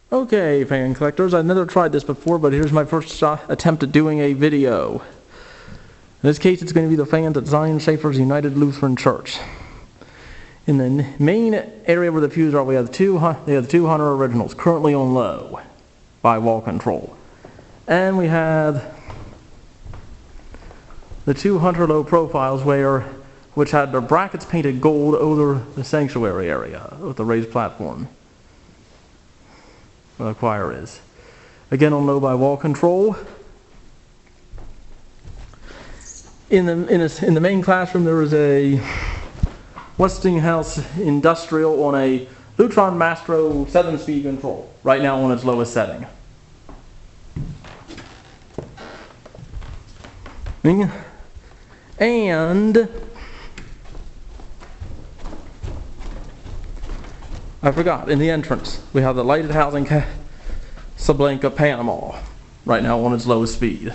Okay, fan collectors, I've never tried this before, but here's my first attempt at doing a video. In this case, it's going to be the fans at Zion Shaffers United Lutheran Church. In the main area where the fuse are, we have the 200 originals currently on low by wall control. And we have the 200 low profiles which had their brackets painted gold over the sanctuary area with the raised platform where the choir is. Again on low by wall control. In the main classroom there is a Westinghouse Industrial on a Lutheran Mastro 7-speed control, right now on its lowest setting. And I forgot, in the entrance we have the lighted housing Casablanca Panama, right now on its lowest speed,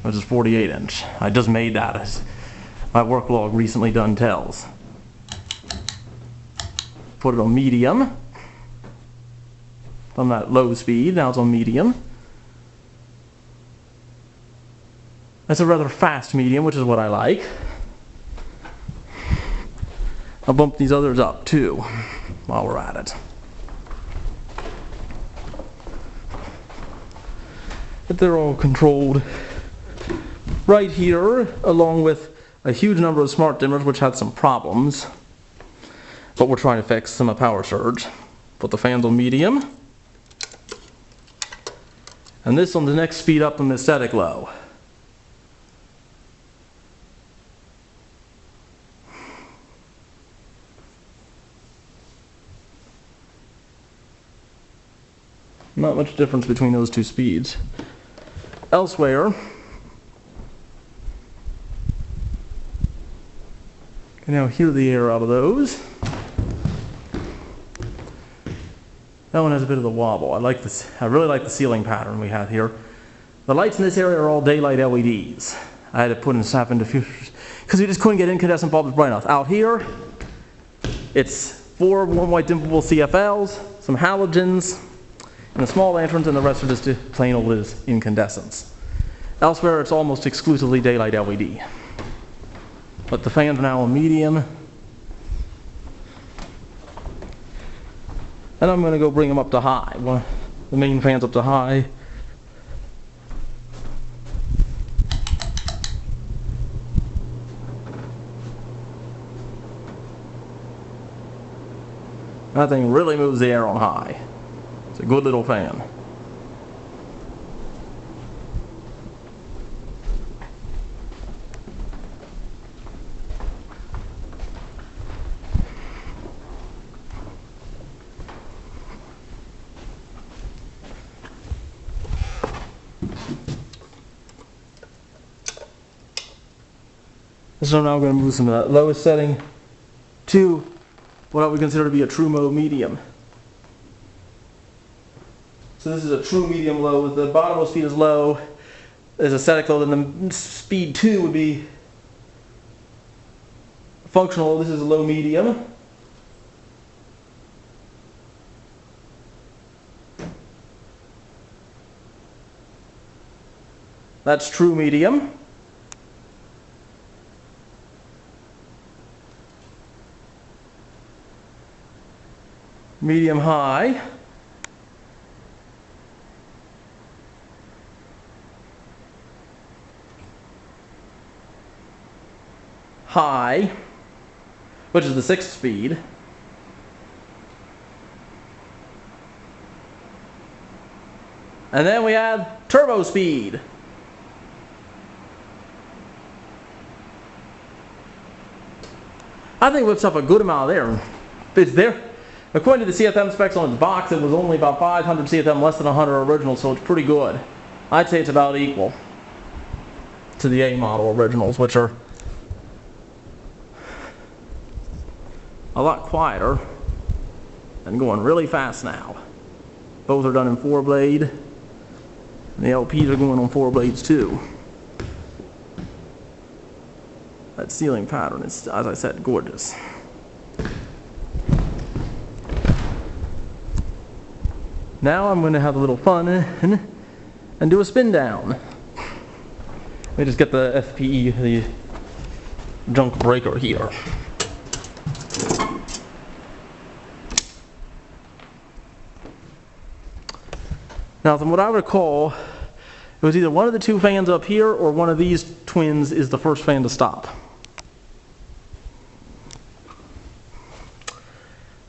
which is 48-inch. I just made that as my work log recently done tells. Put it on medium from that low speed, now it's on medium. That's a rather fast medium, which is what I like. I'll bump these others up too while we're at it. But they're all controlled right here, along with a huge number of smart dimmers which had some problems, but we're trying to fix some power surge. Put the fans on medium, and this on the next speed up in the static low. Not much difference between those two speeds. Elsewhere, you can now hear the air out of those. That one has a bit of the wobble. I really like the ceiling pattern we have here. The lights in this area are all daylight LEDs. I had to put in snap in diffusers because we just couldn't get incandescent bulbs bright enough. Out here, it's 4 warm white dimmable CFLs, some halogens, and a small lanterns, and the rest are just plain old incandescents. Elsewhere, it's almost exclusively daylight LED. But the fans are now on medium. And I'm going to go bring them up to high. The main fans up to high. That thing really moves the air on high. It's a good little fan. So I'm now going to move some of that lowest setting to what I would consider to be a true mode medium. So this is a true medium low. The bottom speed is low. There's a static low, then the speed 2 would be functional. This is a low medium. That's true medium. Medium high. High, which is the 6th speed. And then we add turbo speed. I think it whips up a good amount of air. It's there. According to the CFM specs on its box, it was only about 500 CFM, less than 100 originals, so it's pretty good. I'd say it's about equal to the A model originals, which are a lot quieter and going really fast now. Both are done in 4-blade, and the LPs are going on 4 blades too. That ceiling pattern is, as I said, gorgeous. Now I'm going to have a little fun and do a spin down. Let me just get the FPE, the junk breaker here. Now, from what I recall, it was either one of the two fans up here or one of these twins is the first fan to stop.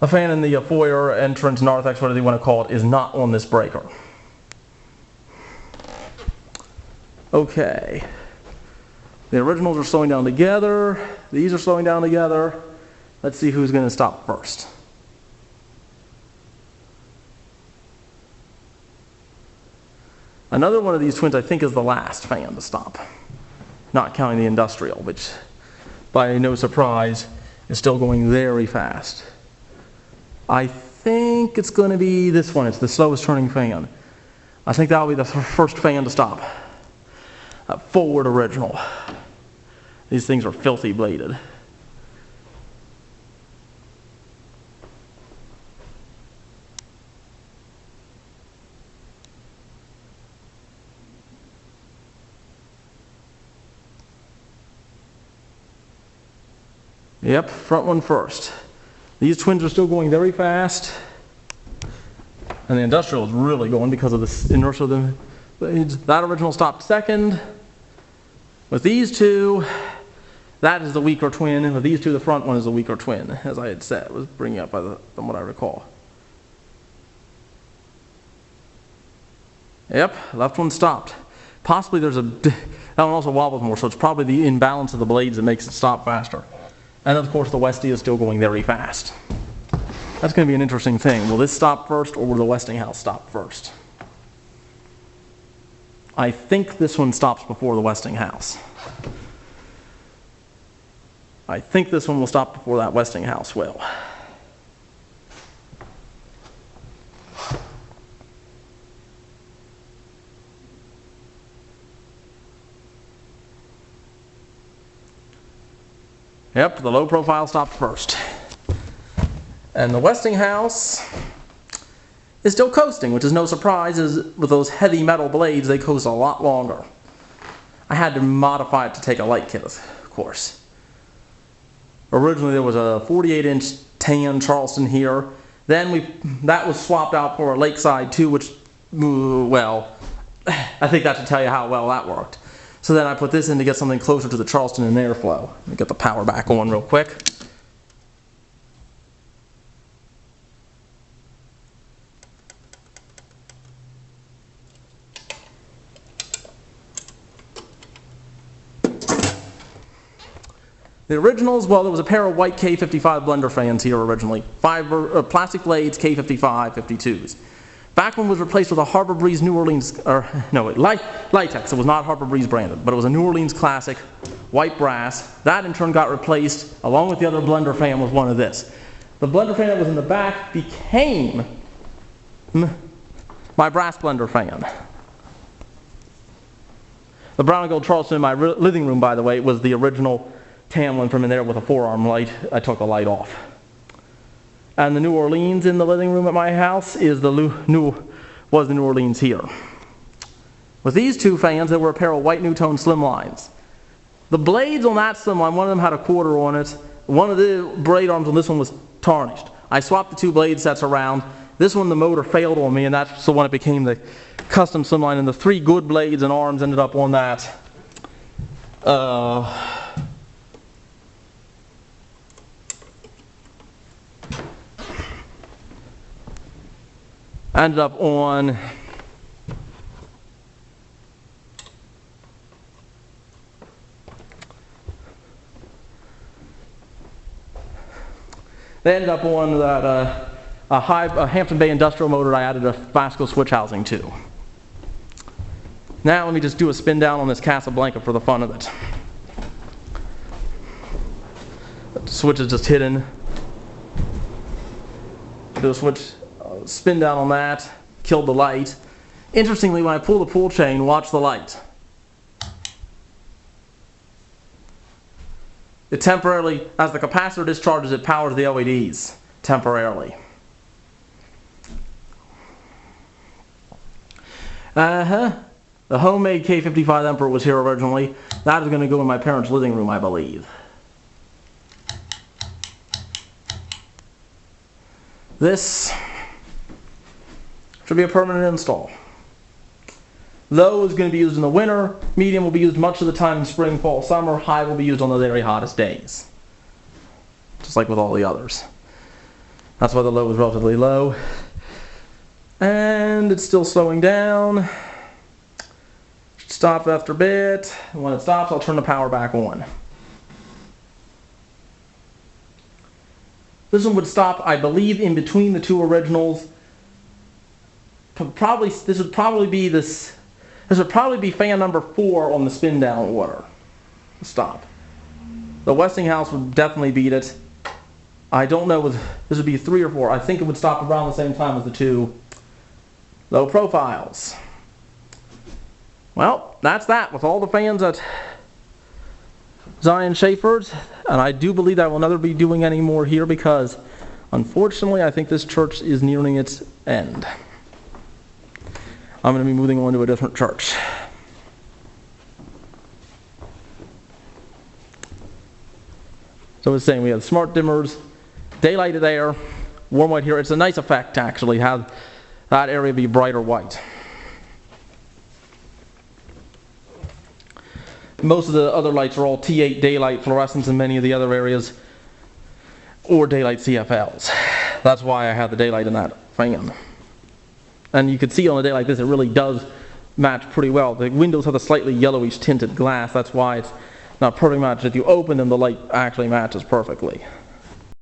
A fan in the foyer, entrance, narthex, whatever you want to call it, is not on this breaker. Okay. The originals are slowing down together. These are slowing down together. Let's see who's going to stop first. Another one of these twins, I think, is the last fan to stop. Not counting the industrial, which, by no surprise, is still going very fast. I think it's going to be this one. It's the slowest turning fan. I think that'll be the first fan to stop. That forward original. These things are filthy bladed. Yep, front one first. These twins are still going very fast. And the industrial is really going because of the inertia of the blades. That original stopped second. With these two, that is the weaker twin. And with these two, the front one is the weaker twin, as I had said. It was bringing up from what I recall. Yep, left one stopped. Possibly there's that one also wobbles more, so it's probably the imbalance of the blades that makes it stop faster. And of course the Westie is still going very fast. That's going to be an interesting thing. Will this stop first or will the Westinghouse stop first? I think this one stops before the Westinghouse. I think this one will stop before that Westinghouse will. Yep, the low profile stopped first. And the Westinghouse is still coasting, which is no surprise, as with those heavy metal blades, they coast a lot longer. I had to modify it to take a light kit, of course. Originally there was a 48-inch tan Charleston here. Then that was swapped out for a Lakeside 2, which, well, I think that should tell you how well that worked. So then I put this in to get something closer to the Charleston in airflow. Let me get the power back on real quick. The originals, well, there was a pair of white K55 blender fans here originally. Plastic blades, K55 52s. Back one was replaced with a Harbor Breeze New Orleans, Litex. It was not Harbor Breeze branded, but it was a New Orleans classic, white brass. That in turn got replaced, along with the other blender fan, with one of this. The blender fan that was in the back became my brass blender fan. The brown and gold Charleston in my living room, by the way, was the original Tamlin from in there with a 4-arm light. I took the light off. And the New Orleans in the living room at my house is the New Orleans here. With these two fans, there were a pair of white Newtone Slimlines. The blades on that Slimline, one of them had a quarter on it. One of the braid arms on this one was tarnished. I swapped the two blade sets around. This one, the motor failed on me, and that's the one that became the custom Slimline. And the three good blades and arms ended up on that. Ended up on that a Hampton Bay industrial motor I added a Vasco switch housing to. Now let me just do a spin down on this Casablanca for the fun of it. The switch is just hidden. Do a switch. Spin down on that, killed the light. Interestingly, when I pull the pull chain, watch the light. It temporarily, as the capacitor discharges, it powers the LEDs temporarily. The homemade K55 Emperor was here originally. That is going to go in my parents' living room, I believe. This should be a permanent install. Low is going to be used in the winter. Medium will be used much of the time in spring, fall, summer. High will be used on the very hottest days. Just like with all the others. That's why the low is relatively low. And it's still slowing down. Should stop after a bit. And when it stops, I'll turn the power back on. This one would stop, I believe, in between the two originals. This would probably be fan number 4 on the spin down order. Stop. The Westinghouse would definitely beat it. I don't know if this would be 3 or 4. I think it would stop around the same time as the two low profiles. Well, that's that with all the fans at Zion Shaffers, and I do believe I will never be doing any more here because, unfortunately, I think this church is nearing its end. I'm going to be moving on to a different church. So I was saying we have smart dimmers, daylighted air, warm white here. It's a nice effect to actually have that area be brighter white. Most of the other lights are all T8 daylight fluorescents in many of the other areas, or daylight CFLs. That's why I have the daylight in that fan. And you can see on a day like this, it really does match pretty well. The windows have a slightly yellowish tinted glass. That's why it's not perfect match. If you open them, the light actually matches perfectly.